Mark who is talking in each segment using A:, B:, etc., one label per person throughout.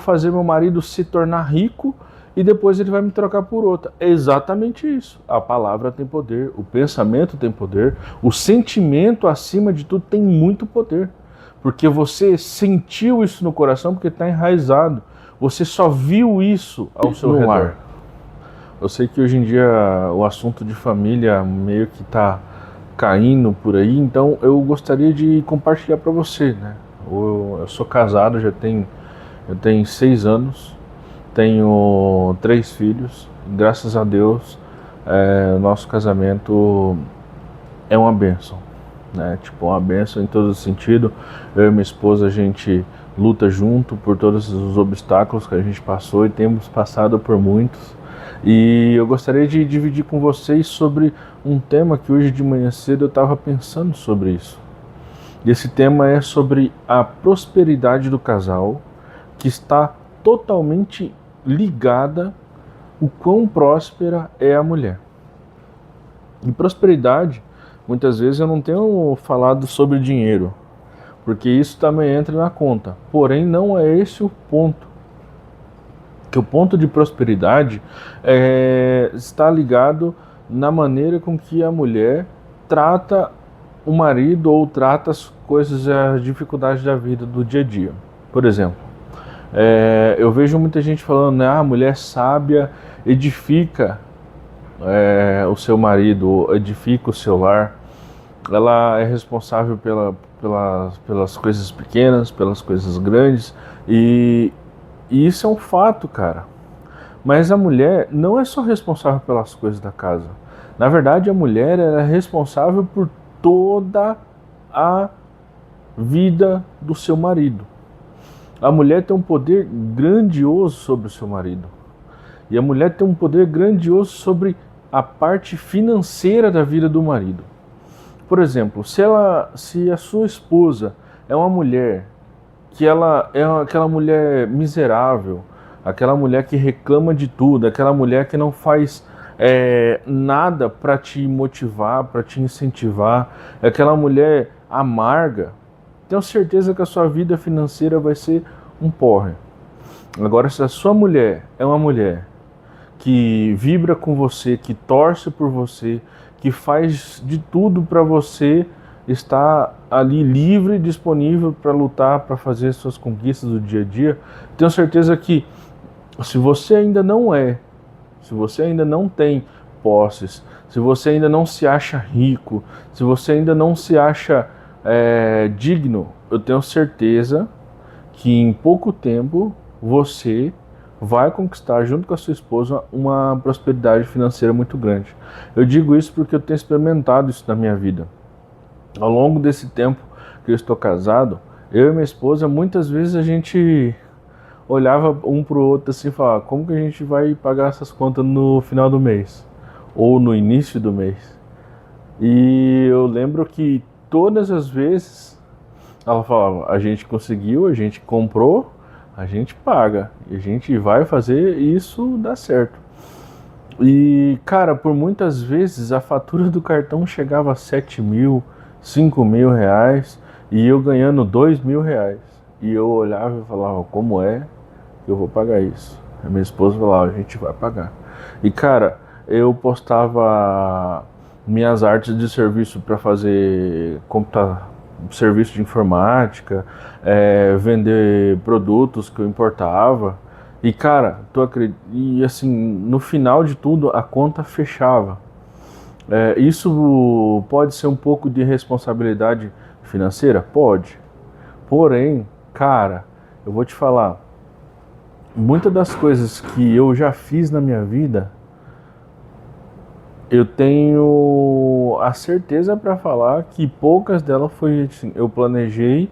A: fazer meu marido se tornar rico e depois ele vai me trocar por outra. É exatamente isso. A palavra tem poder, o pensamento tem poder, o sentimento, acima de tudo, tem muito poder. Porque você sentiu isso no coração, porque está enraizado. Você só viu isso ao seu redor. Eu sei que hoje em dia o assunto de família meio que está caindo por aí, então eu gostaria de compartilhar para você, né? Eu sou casado, eu tenho 6 anos, tenho 3 filhos, graças a Deus, nosso casamento é uma bênção, né? Tipo, uma bênção em todo sentido. Eu e minha esposa, a gente luta junto por todos os obstáculos que a gente passou e temos passado por muitos. E eu gostaria de dividir com vocês sobre um tema que hoje de manhã cedo eu estava pensando sobre isso. E esse tema é sobre a prosperidade do casal, que está totalmente ligada o quão próspera é a mulher. E prosperidade, muitas vezes eu não tenho falado sobre dinheiro, porque isso também entra na conta. Porém, não é esse o ponto. Que o ponto de prosperidade está ligado na maneira com que a mulher trata o marido ou trata as coisas, as dificuldades da vida do dia a dia. Por exemplo, eu vejo muita gente falando, né, a mulher sábia edifica o seu marido, edifica o seu lar. Ela é responsável pelas coisas pequenas, pelas coisas grandes, e isso é um fato, cara. Mas a mulher não é só responsável pelas coisas da casa. Na verdade, a mulher é responsável por toda a vida do seu marido. A mulher tem um poder grandioso sobre o seu marido. E a mulher tem um poder grandioso sobre a parte financeira da vida do marido. Por exemplo, se a sua esposa é uma mulher que ela é aquela mulher miserável, aquela mulher que reclama de tudo, aquela mulher que não faz nada para te motivar, para te incentivar, aquela mulher amarga, tenho certeza que a sua vida financeira vai ser um porre. Agora, se a sua mulher é uma mulher que vibra com você, que torce por você, que faz de tudo para você estar ali livre e disponível para lutar, para fazer suas conquistas do dia a dia, tenho certeza que se você ainda não se você ainda não tem posses, se você ainda não se acha rico, se você ainda não se acha digno, eu tenho certeza que em pouco tempo você vai conquistar, junto com a sua esposa, uma prosperidade financeira muito grande. Eu digo isso porque eu tenho experimentado isso na minha vida. Ao longo desse tempo que eu estou casado, eu e minha esposa, muitas vezes a gente olhava um pro outro assim e falava, como que a gente vai pagar essas contas no final do mês? Ou no início do mês? E eu lembro que todas as vezes ela falava, a gente conseguiu, a gente comprou, a gente paga, e a gente vai fazer isso dar certo. E, cara, por muitas vezes a fatura do cartão chegava a 7 mil, 5 mil reais, e eu ganhando 2 mil reais. E eu olhava e falava, como é que eu vou pagar isso? A minha esposa falava, a gente vai pagar. E, cara, eu postava minhas artes de serviço para fazer serviço de informática, vender produtos que eu importava. E cara, e assim, no final de tudo a conta fechava. Isso pode ser um pouco de responsabilidade financeira? Pode. Porém, cara, eu vou te falar, muitas das coisas que eu já fiz na minha vida, eu tenho a certeza para falar que poucas delas foi assim, eu planejei,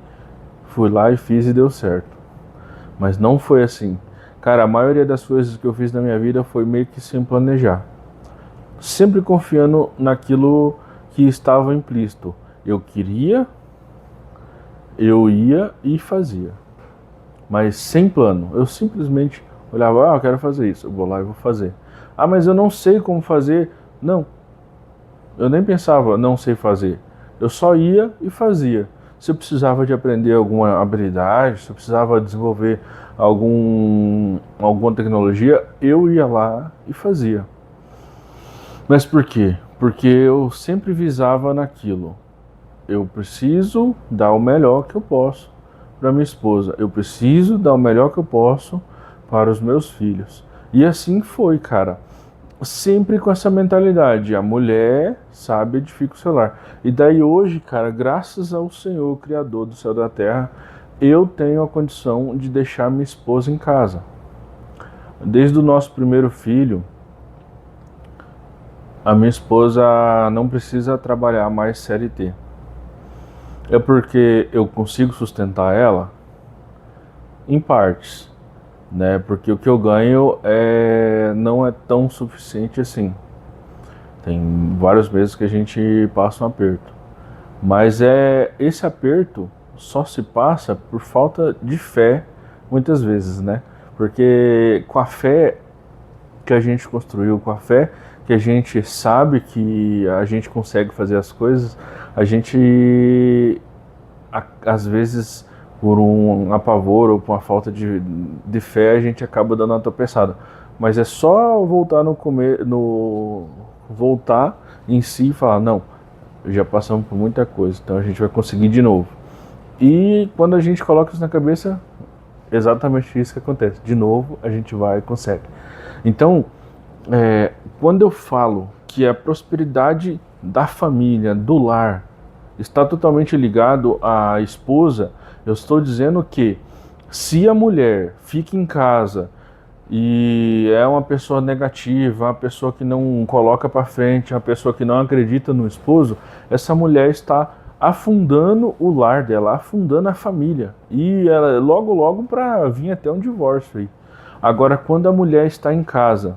A: fui lá e fiz e deu certo. Mas não foi assim. Cara, a maioria das coisas que eu fiz na minha vida foi meio que sem planejar. Sempre confiando naquilo que estava implícito. Eu queria, eu ia e fazia. Mas sem plano. Eu simplesmente olhava, eu quero fazer isso. Eu vou lá e vou fazer. Ah, mas eu não sei como fazer. Não. Eu nem pensava, não sei fazer. Eu só ia e fazia. Se eu precisava de aprender alguma habilidade, se eu precisava desenvolver alguma tecnologia, eu ia lá e fazia. Mas por quê? Porque eu sempre visava naquilo. Eu preciso dar o melhor que eu posso para minha esposa. Eu preciso dar o melhor que eu posso para os meus filhos. E assim foi, cara. Sempre com essa mentalidade. A mulher sabe edificar o seu lar. E daí hoje, cara, graças ao Senhor, Criador do céu e da terra, eu tenho a condição de deixar minha esposa em casa. Desde o nosso primeiro filho, a minha esposa não precisa trabalhar mais CLT. É porque eu consigo sustentar ela em partes, né? Porque o que eu ganho não é tão suficiente assim. Tem vários meses que a gente passa um aperto. Mas esse aperto só se passa por falta de fé, muitas vezes, né? Porque com a fé que a gente construiu, com a fé que a gente sabe que a gente consegue fazer as coisas, a gente, às vezes, por um apavor ou por uma falta de fé, a gente acaba dando uma tropeçada. Mas é só voltar voltar em si e falar, não, já passamos por muita coisa, então a gente vai conseguir de novo. E quando a gente coloca isso na cabeça, exatamente isso que acontece. De novo, a gente vai e consegue. Então, quando eu falo que a prosperidade da família, do lar, está totalmente ligado à esposa, eu estou dizendo que se a mulher fica em casa e é uma pessoa negativa, uma pessoa que não coloca para frente, uma pessoa que não acredita no esposo, essa mulher está afundando o lar dela, afundando a família. E ela logo para vir até um divórcio aí. Agora, quando a mulher está em casa,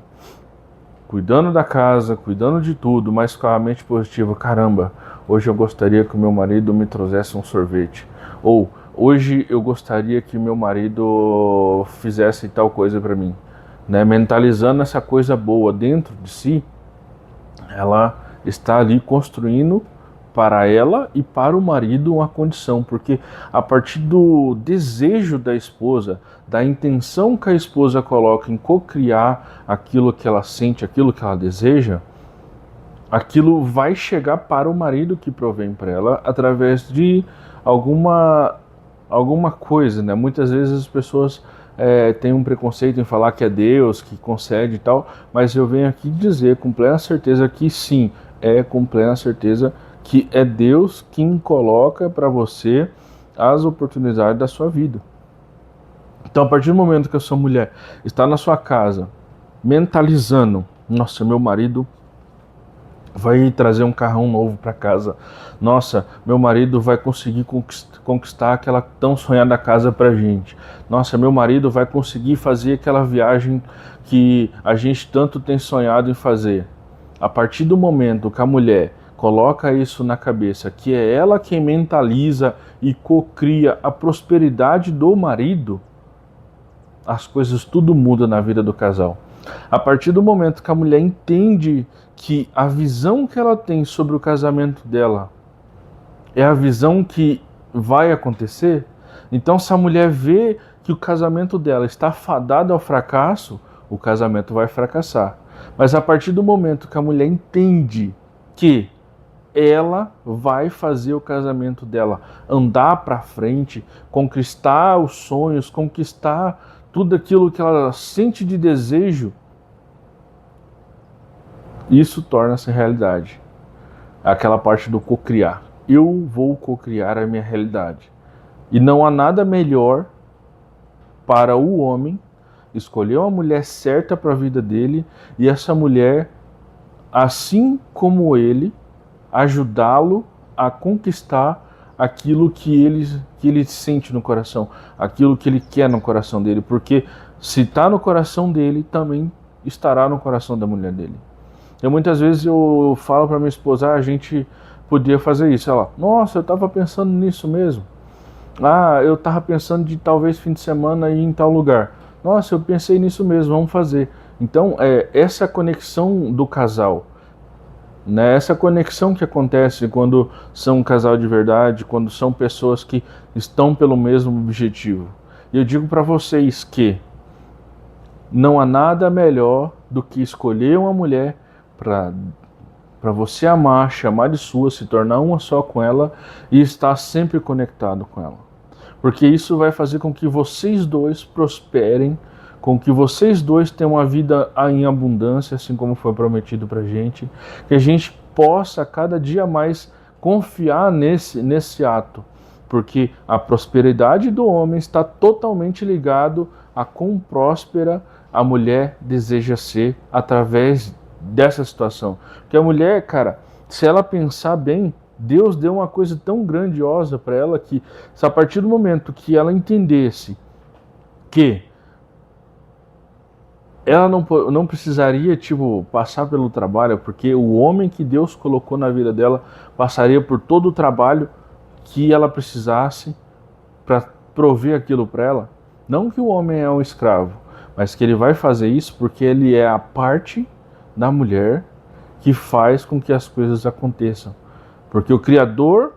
A: cuidando da casa, cuidando de tudo, mas com a mente positiva, caramba, hoje eu gostaria que o meu marido me trouxesse um sorvete. Ou hoje eu gostaria que meu marido fizesse tal coisa para mim, né? Mentalizando essa coisa boa dentro de si, ela está ali construindo para ela e para o marido uma condição, porque a partir do desejo da esposa, da intenção que a esposa coloca em cocriar aquilo que ela sente, aquilo que ela deseja, aquilo vai chegar para o marido que provém para ela através de alguma coisa, né? Muitas vezes as pessoas têm um preconceito em falar que é Deus que concede e tal, mas eu venho aqui dizer com plena certeza que sim, com plena certeza que é Deus quem coloca para você as oportunidades da sua vida. Então, a partir do momento que a sua mulher está na sua casa, mentalizando, nossa, meu marido vai trazer um carrão novo para casa. Nossa, meu marido vai conseguir conquistar aquela tão sonhada casa para a gente. Nossa, meu marido vai conseguir fazer aquela viagem que a gente tanto tem sonhado em fazer. A partir do momento que a mulher coloca isso na cabeça, que é ela quem mentaliza e cocria a prosperidade do marido, as coisas tudo muda na vida do casal. A partir do momento que a mulher entende que a visão que ela tem sobre o casamento dela é a visão que vai acontecer, então se a mulher vê que o casamento dela está fadado ao fracasso, o casamento vai fracassar. Mas a partir do momento que a mulher entende que ela vai fazer o casamento dela andar para frente, conquistar os sonhos, conquistar tudo aquilo que ela sente de desejo, isso torna-se realidade. Aquela parte do cocriar. Eu vou cocriar a minha realidade. E não há nada melhor para o homem escolher uma mulher certa para a vida dele e essa mulher, assim como ele, ajudá-lo a conquistar aquilo que ele sente no coração, aquilo que ele quer no coração dele, porque se está no coração dele, também estará no coração da mulher dele. E muitas vezes eu falo para minha esposa, a gente podia fazer isso. Ela, nossa, eu estava pensando nisso mesmo. Eu estava pensando de talvez fim de semana ir em tal lugar. Nossa, eu pensei nisso mesmo, vamos fazer. Então, essa conexão do casal, né? Essa conexão que acontece quando são um casal de verdade, quando são pessoas que estão pelo mesmo objetivo. E eu digo para vocês que não há nada melhor do que escolher uma mulher para você amar, chamar de sua, se tornar uma só com ela e estar sempre conectado com ela. Porque isso vai fazer com que vocês dois prosperem, com que vocês dois tenham uma vida em abundância, assim como foi prometido para a gente, que a gente possa cada dia mais confiar nesse ato, porque a prosperidade do homem está totalmente ligado a quão próspera a mulher deseja ser através dessa situação. Porque a mulher, cara, se ela pensar bem, Deus deu uma coisa tão grandiosa para ela que, se a partir do momento que ela entendesse que ela não precisaria, tipo, passar pelo trabalho, porque o homem que Deus colocou na vida dela passaria por todo o trabalho que ela precisasse para prover aquilo para ela. Não que o homem é um escravo, mas que ele vai fazer isso porque ele é a parte da mulher que faz com que as coisas aconteçam. Porque o Criador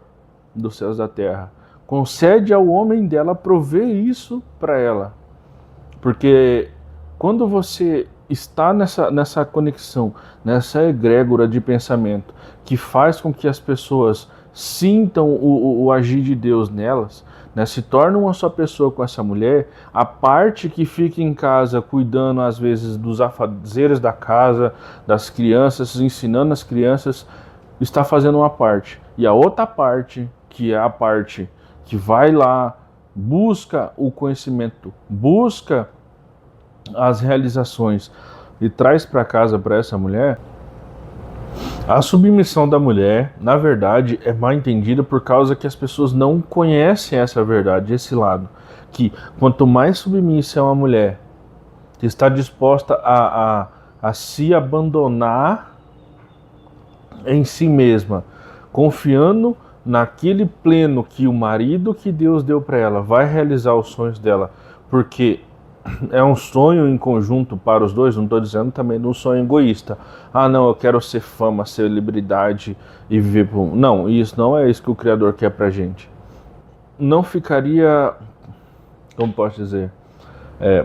A: dos céus e da terra concede ao homem dela prover isso para ela. Porque quando você está nessa conexão, nessa egrégora de pensamento que faz com que as pessoas sintam o agir de Deus nelas, né, se torna uma só pessoa com essa mulher, a parte que fica em casa cuidando às vezes dos afazeres da casa, das crianças, ensinando as crianças, está fazendo uma parte. E a outra parte, que é a parte que vai lá, busca o conhecimento, busca as realizações e traz para casa para essa mulher. A submissão da mulher, na verdade, é mal entendida por causa que as pessoas não conhecem essa verdade, esse lado. Que quanto mais submissa é uma mulher, que está disposta a se abandonar em si mesma, confiando naquele pleno que o marido que Deus deu para ela vai realizar os sonhos dela, porque é um sonho em conjunto para os dois, não estou dizendo também num sonho egoísta. Ah, não, eu quero ser fama, celebridade e viver por... Não, isso não é isso que o Criador quer pra gente. Não ficaria, como posso dizer,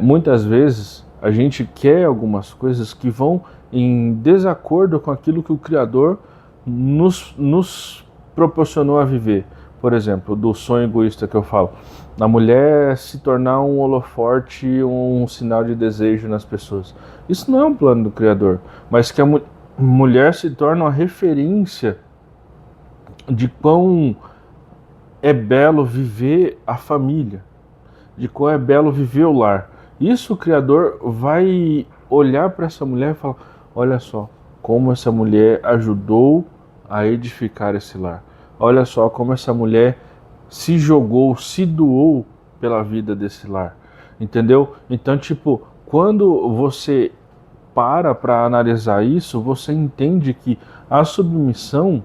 A: muitas vezes a gente quer algumas coisas que vão em desacordo com aquilo que o Criador nos proporcionou a viver. Por exemplo, do sonho egoísta que eu falo. A mulher se tornar um holoforte, um sinal de desejo nas pessoas. Isso não é um plano do Criador, mas que a mulher se torna uma referência de quão é belo viver a família, de quão é belo viver o lar. Isso o Criador vai olhar para essa mulher e falar: olha só como essa mulher ajudou a edificar esse lar. Olha só como essa mulher se jogou, se doou pela vida desse lar. Entendeu? Então, tipo, quando você para analisar isso, você entende que a submissão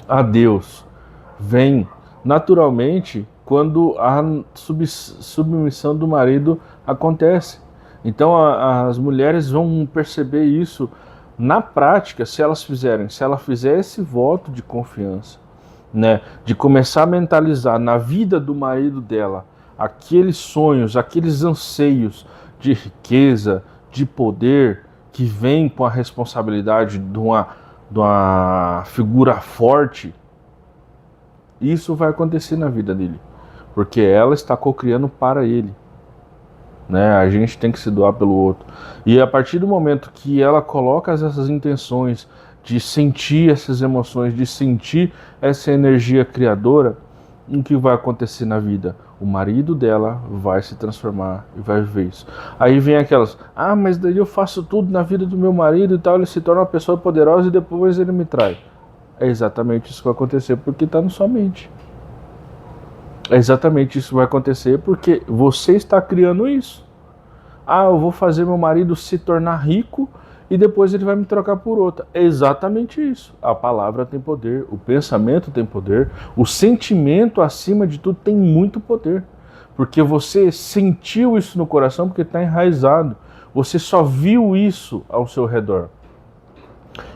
A: a Deus vem naturalmente quando a submissão do marido acontece. Então, as mulheres vão perceber isso na prática se ela fizer esse voto de confiança, né, de começar a mentalizar na vida do marido dela aqueles sonhos, aqueles anseios de riqueza, de poder que vem com a responsabilidade de uma figura forte. Isso vai acontecer na vida dele, porque ela está cocriando para ele. Né? A gente tem que se doar pelo outro. E a partir do momento que ela coloca essas intenções de sentir essas emoções, de sentir essa energia criadora, o que vai acontecer na vida? O marido dela vai se transformar e vai viver isso. Aí vem aquelas: ah, mas daí eu faço tudo na vida do meu marido e tal, ele se torna uma pessoa poderosa e depois ele me trai. É exatamente isso que vai acontecer porque está na sua mente. É exatamente isso que vai acontecer porque você está criando isso. Ah, eu vou fazer meu marido se tornar rico e depois ele vai me trocar por outra. É exatamente isso. A palavra tem poder, o pensamento tem poder, o sentimento acima de tudo tem muito poder. Porque você sentiu isso no coração porque está enraizado. Você só viu isso ao seu redor.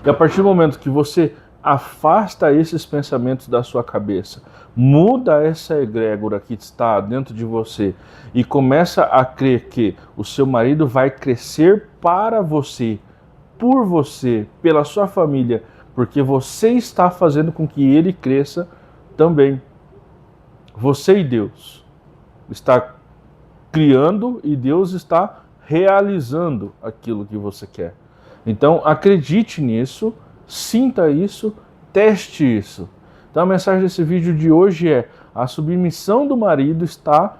A: E a partir do momento que você afasta esses pensamentos da sua cabeça, muda essa egrégora que está dentro de você e começa a crer que o seu marido vai crescer para você, por você, pela sua família, porque você está fazendo com que ele cresça também. Você e Deus está criando e Deus está realizando aquilo que você quer. Então acredite nisso, sinta isso, teste isso. Então a mensagem desse vídeo de hoje é: a submissão do marido está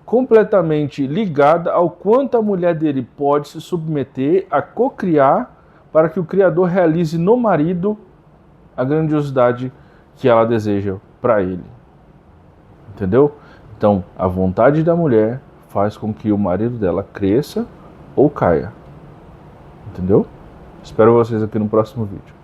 A: completamente ligada ao quanto a mulher dele pode se submeter a cocriar para que o Criador realize no marido a grandiosidade que ela deseja para ele. Entendeu? Então, a vontade da mulher faz com que o marido dela cresça ou caia. Entendeu? Espero vocês aqui no próximo vídeo.